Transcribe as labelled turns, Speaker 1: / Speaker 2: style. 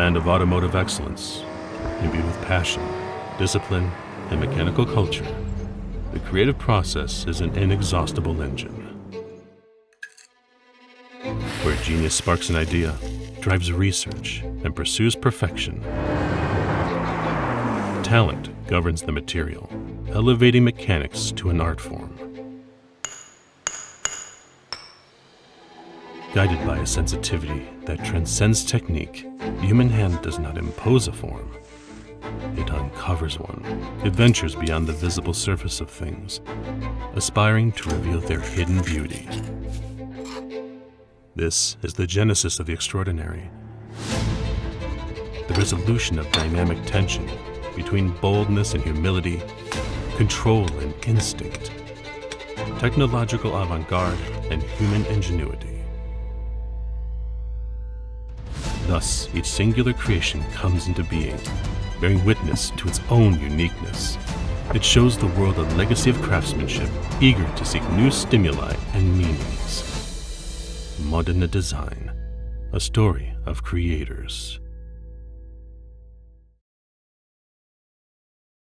Speaker 1: land of automotive excellence, imbued with passion, discipline, and mechanical culture, the creative process is an inexhaustible engine. Where genius sparks an idea, drives research, and pursues perfection, talent governs the material, elevating mechanics to an art form. Guided by a sensitivity that transcends technique, the human hand does not impose a form. It uncovers one. It ventures beyond the visible surface of things, aspiring to reveal their hidden beauty. This is the genesis of the extraordinary. The resolution of dynamic tension between boldness and humility, control and instinct, technological avant-garde and human ingenuity. Thus, each singular creation comes into being, bearing witness to its own uniqueness. It shows the world a legacy of craftsmanship, eager to seek new stimuli and meanings. Modena Design, a story of creators.